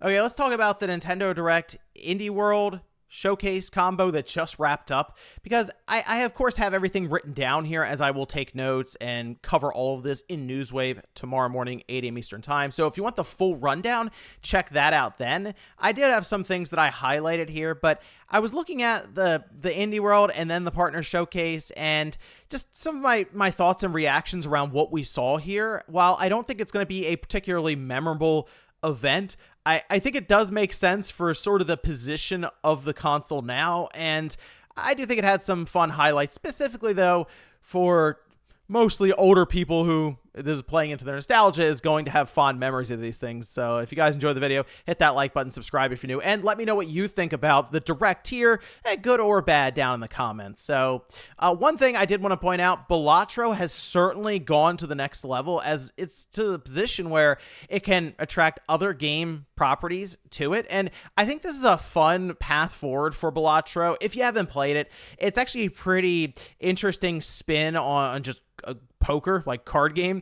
Okay, let's talk about the Nintendo Direct Indie World Showcase combo that just wrapped up, because I of course have everything written down here, as I will take notes and cover all of this in Newswave tomorrow morning, 8 a.m. Eastern time. So if you want the full rundown, check that out then. I did have some things that I highlighted here, but I was looking at the Indie World and then the Partner Showcase, and just some of my thoughts and reactions around what we saw here. While I don't think it's going to be a particularly memorable event, I think it does make sense for sort of the position of the console now, and I do think it had some fun highlights, specifically though for mostly older people who this is playing into their nostalgia is going to have fond memories of these things. So if you guys enjoyed the video, hit that like button, subscribe if you're new, and let me know what you think about the Direct here, good or bad, down in the comments. So one thing I did want to point out, Balatro has certainly gone to the next level, as it's to the position where it can attract other game properties to it. And I think this is a fun path forward for Balatro. If you haven't played it, it's actually a pretty interesting spin on just a poker like card game,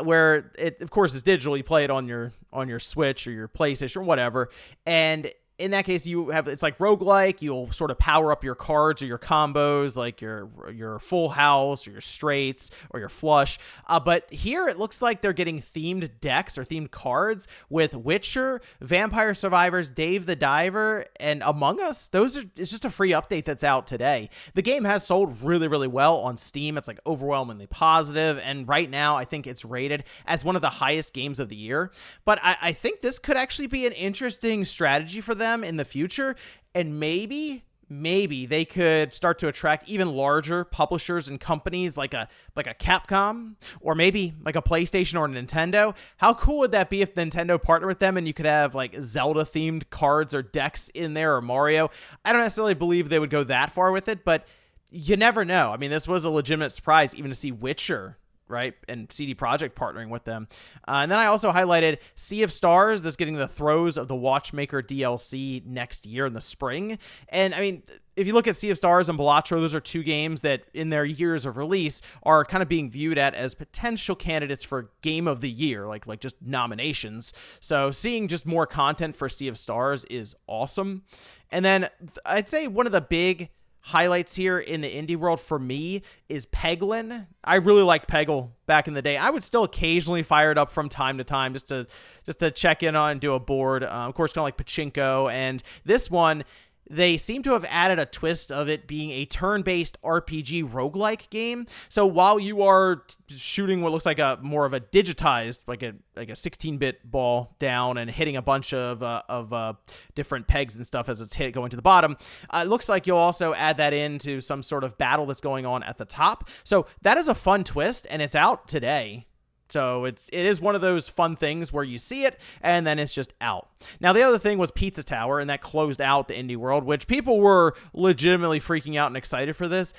where it of course is digital. You play it on your Switch or your PlayStation or whatever, and in that case, it's like roguelike. You'll sort of power up your cards or your combos, like your full house or your straights or your flush. But here it looks like they're getting themed decks or themed cards with Witcher, Vampire Survivors, Dave the Diver, and Among Us. It's just a free update that's out today. The game has sold really, really well on Steam. It's like overwhelmingly positive, and right now I think it's rated as one of the highest games of the year. But I think this could actually be an interesting strategy for them in the future, and maybe they could start to attract even larger publishers and companies like a Capcom, or maybe like a PlayStation or a Nintendo. How cool would that be if Nintendo partnered with them and you could have like Zelda themed cards or decks in there, or Mario? I don't necessarily believe they would go that far with it, but you never know. I mean, this was a legitimate surprise even to see Witcher, right, and CD Projekt partnering with them. And then I also highlighted Sea of Stars that's getting the throes of the Watchmaker DLC next year in the spring. And I mean, if you look at Sea of Stars and Balatro, those are two games that in their years of release are kind of being viewed as potential candidates for Game of the Year, like just nominations. So seeing just more content for Sea of Stars is awesome. And then I'd say one of the big highlights here in the indie world for me is Peglin. I really liked Peggle back in the day. I would still occasionally fire it up from time to time just to check in on and do a board. Of course, kind of like Pachinko. And this one, they seem to have added a twist of it being a turn-based RPG roguelike game. So while you are shooting what looks like more of a digitized, like a 16-bit ball down and hitting a bunch of different pegs and stuff as it's going to the bottom, it looks like you'll also add that into some sort of battle that's going on at the top. So that is a fun twist, and it's out today. So it is one of those fun things where you see it and then it's just out. Now, the other thing was Pizza Tower, and that closed out the indie world, which people were legitimately freaking out and excited for this.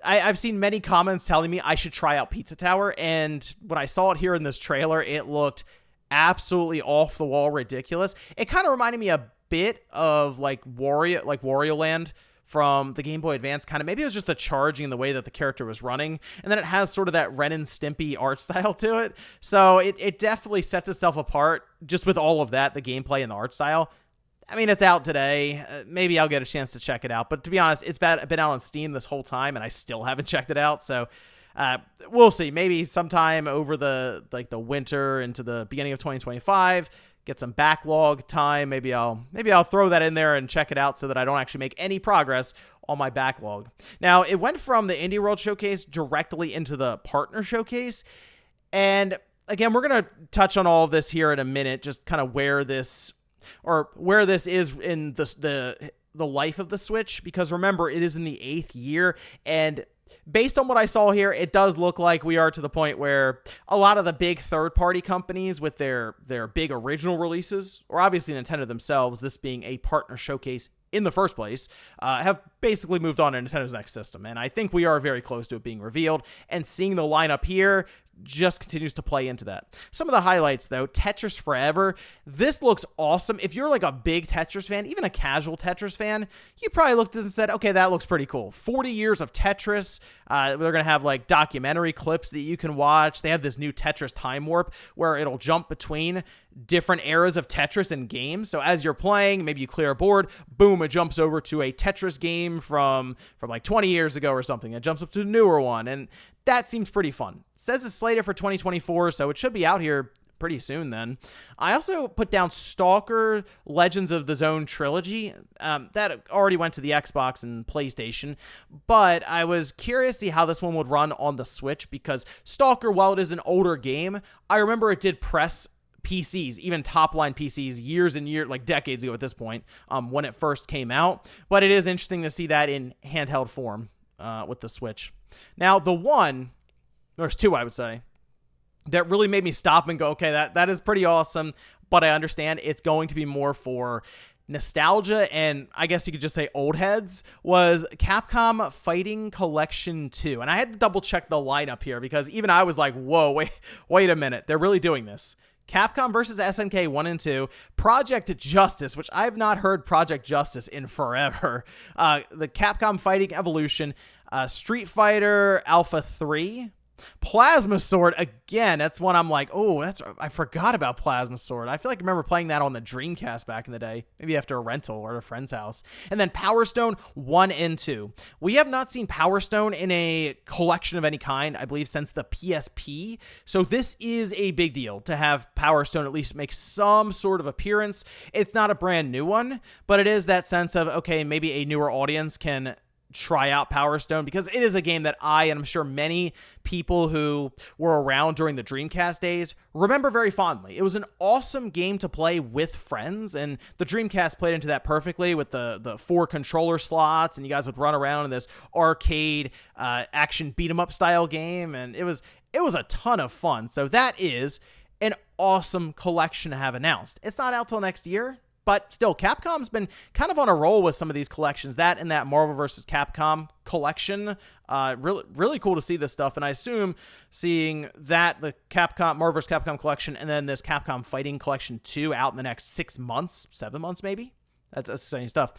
I've seen many comments telling me I should try out Pizza Tower, and when I saw it here in this trailer, it looked absolutely off the wall ridiculous. It kind of reminded me a bit of like Wario Land from the Game Boy Advance. Kind of, maybe it was just the charging and the way that the character was running, and then it has sort of that Ren and Stimpy art style to it. So it definitely sets itself apart just with all of that, the gameplay and the art style. I mean, it's out today. Maybe I'll get a chance to check it out, but to be honest, it's been out on Steam this whole time and I still haven't checked it out. So we'll see. Maybe sometime over the winter into the beginning of 2025, get some backlog time. Maybe I'll throw that in there and check it out so that I don't actually make any progress on my backlog. Now, it went from the Indie World Showcase directly into the Partner Showcase. And again, we're going to touch on all of this here in a minute, just kind of where this is in the life of the Switch, because remember, it is in the 8th year, and based on what I saw here, it does look like we are to the point where a lot of the big third-party companies with their big original releases, or obviously Nintendo themselves, this being a Partner Showcase in the first place, have basically moved on to Nintendo's next system. And I think we are very close to it being revealed, and seeing the lineup here just continues to play into that. Some of the highlights, though: Tetris Forever. This looks awesome. If you're like a big Tetris fan, even a casual Tetris fan, you probably looked at this and said, okay, that looks pretty cool. 40 years of Tetris. They're going to have like documentary clips that you can watch. They have this new Tetris Time Warp where it'll jump between different eras of Tetris in games. So as you're playing, maybe you clear a board, boom, it jumps over to a Tetris game from like 20 years ago or something. It jumps up to a newer one, and that seems pretty fun. It says it's slated for 2024, so it should be out here pretty soon then. I also put down Stalker Legends of the Zone Trilogy. That already went to the Xbox and PlayStation, but I was curious to see how this one would run on the Switch, because Stalker, while it is an older game, I remember it did press PCs, even top-line PCs, years and years, like decades ago at this point, when it first came out. But it is interesting to see that in handheld form with the Switch. Now, there's two, I would say, that really made me stop and go, okay, that is pretty awesome, but I understand it's going to be more for nostalgia, and I guess you could just say old heads, was Capcom Fighting Collection 2. And I had to double check the lineup here, because even I was like, whoa, wait a minute, they're really doing this. Capcom versus SNK 1 and 2, Project Justice, which I've not heard Project Justice in forever, the Capcom Fighting Evolution, Street Fighter Alpha 3, Plasma Sword, again, that's one I'm like, oh, I forgot about Plasma Sword. I feel like I remember playing that on the Dreamcast back in the day, maybe after a rental or at a friend's house. And then Power Stone 1 and 2. We have not seen Power Stone in a collection of any kind, I believe, since the PSP. So this is a big deal to have Power Stone at least make some sort of appearance. It's not a brand new one, but it is that sense of, okay, maybe a newer audience can try out Power Stone, because it is a game that I, and I'm sure many people who were around during the Dreamcast days, remember very fondly. It was an awesome game to play with friends, and the Dreamcast played into that perfectly with the 4 controller slots, and you guys would run around in this arcade action beat 'em up style game, and it was a ton of fun. So that is an awesome collection to have announced. It's not out till next year, but still, Capcom's been kind of on a roll with some of these collections. That and that Marvel vs. Capcom collection. Really cool to see this stuff. And I assume seeing that, the Marvel vs. Capcom collection, and then this Capcom Fighting Collection 2 out in the next 6 months, 7 months maybe? That's exciting stuff.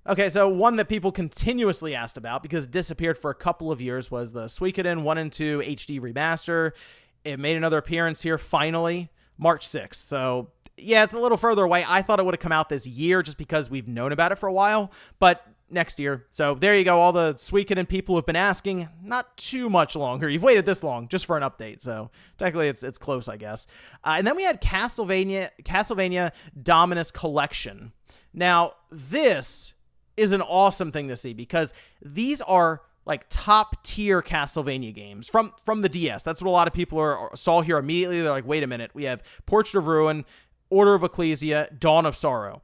Okay, so one that people continuously asked about, because it disappeared for a couple of years, was the Suikoden 1 and 2 HD remaster. It made another appearance here finally, March 6th. So yeah, it's a little further away. I thought it would have come out this year just because we've known about it for a while, but next year. So there you go. All the Suikoden people have been asking, not too much longer. You've waited this long just for an update. So technically it's close, I guess. And then we had Castlevania Dominus Collection. Now, this is an awesome thing to see, because these are like top tier Castlevania games from the DS. That's what a lot of people saw here immediately. They're like, wait a minute. We have Portrait of Ruin, Order of Ecclesia, Dawn of Sorrow.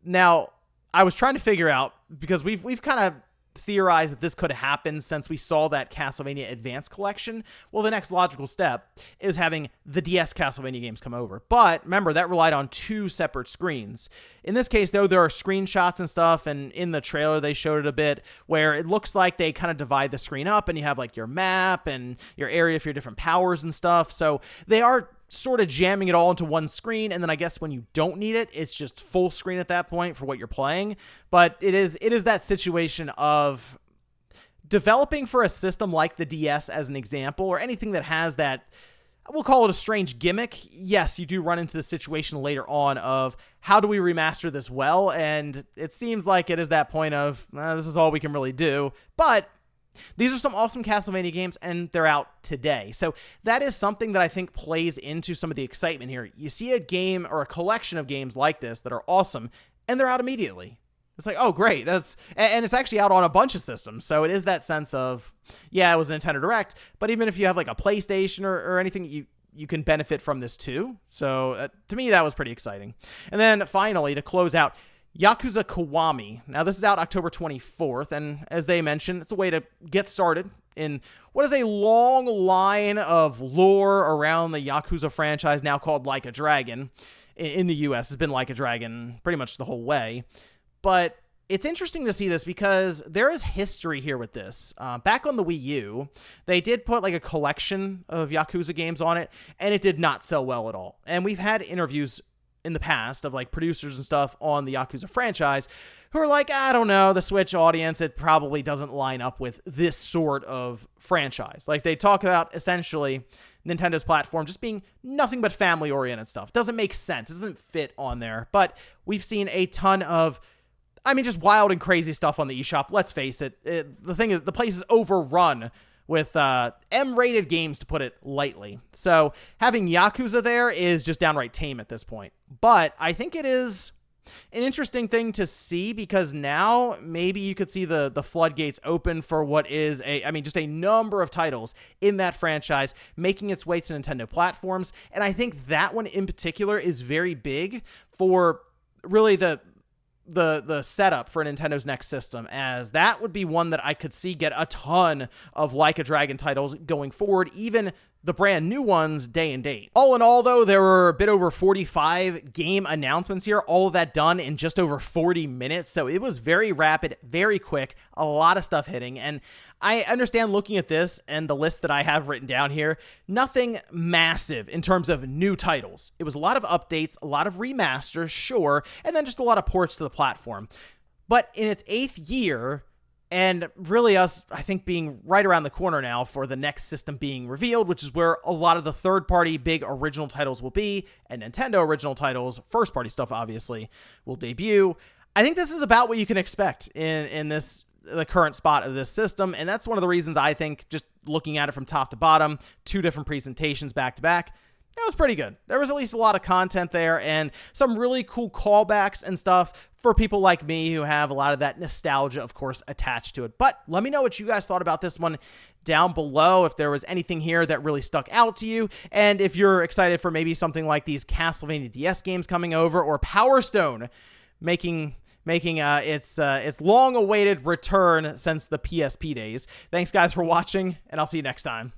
Now, I was trying to figure out, because we've kind of theorized that this could have happened since we saw that Castlevania Advance collection. Well, the next logical step is having the DS Castlevania games come over. But remember, that relied on 2 separate screens. In this case, though, there are screenshots and stuff, and in the trailer they showed it a bit, where it looks like they kind of divide the screen up, and you have like your map and your area for your different powers and stuff. So they are sort of jamming it all into one screen, and then I guess when you don't need it, it's just full screen at that point for what you're playing. But it is that situation of developing for a system like the DS, as an example, or anything that has that, we'll call it a strange gimmick. Yes, you do run into the situation later on of, how do we remaster this well? And it seems like it is that point of, this is all we can really do. But these are some awesome Castlevania games, and they're out today. So that is something that I think plays into some of the excitement here. You see a game or a collection of games like this that are awesome, and they're out immediately. It's like, oh, great. And it's actually out on a bunch of systems. So it is that sense of, yeah, it was a Nintendo Direct, but even if you have like a PlayStation or anything, you can benefit from this too. So to me, that was pretty exciting. And then finally, to close out, Yakuza Kiwami. Now, this is out October 24th, and as they mentioned, it's a way to get started in what is a long line of lore around the Yakuza franchise, now called Like a Dragon. In the US, it's been Like a Dragon pretty much the whole way. But it's interesting to see this, because there is history here with this. Back on the Wii U, they did put like a collection of Yakuza games on it, and it did not sell well at all. And we've had interviews in the past of like producers and stuff on the Yakuza franchise who are like, I don't know, the Switch audience, it probably doesn't line up with this sort of franchise. Like they talk about essentially Nintendo's platform just being nothing but family-oriented stuff. Doesn't make sense. It doesn't fit on there. But we've seen a ton of, just wild and crazy stuff on the eShop. Let's face it. The thing is, the place is overrun with M-rated games, to put it lightly. So having Yakuza there is just downright tame at this point. But I think it is an interesting thing to see because now maybe you could see the floodgates open for what is just a number of titles in that franchise making its way to Nintendo platforms. And I think that one in particular is very big for really the setup for Nintendo's next system, as that would be one that I could see get a ton of Like a Dragon titles going forward, even the brand new ones day and date. All in all, though, there were a bit over 45 game announcements here, all of that done in just over 40 minutes. So it was very rapid, very quick, a lot of stuff hitting. And I understand looking at this and the list that I have written down here, nothing massive in terms of new titles. It was a lot of updates, a lot of remasters, sure, and then just a lot of ports to the platform. But in its 8th year, and really us, I think, being right around the corner now for the next system being revealed, which is where a lot of the third-party big original titles will be, and Nintendo original titles, first-party stuff, obviously, will debut. I think this is about what you can expect in the current spot of this system, and that's one of the reasons I think, just looking at it from top to bottom, 2 different presentations back-to-back, that was pretty good. There was at least a lot of content there and some really cool callbacks and stuff for people like me who have a lot of that nostalgia, of course, attached to it. But let me know what you guys thought about this one down below, if there was anything here that really stuck out to you, and if you're excited for maybe something like these Castlevania DS games coming over, or Power Stone making its long-awaited return since the PSP days. Thanks, guys, for watching, and I'll see you next time.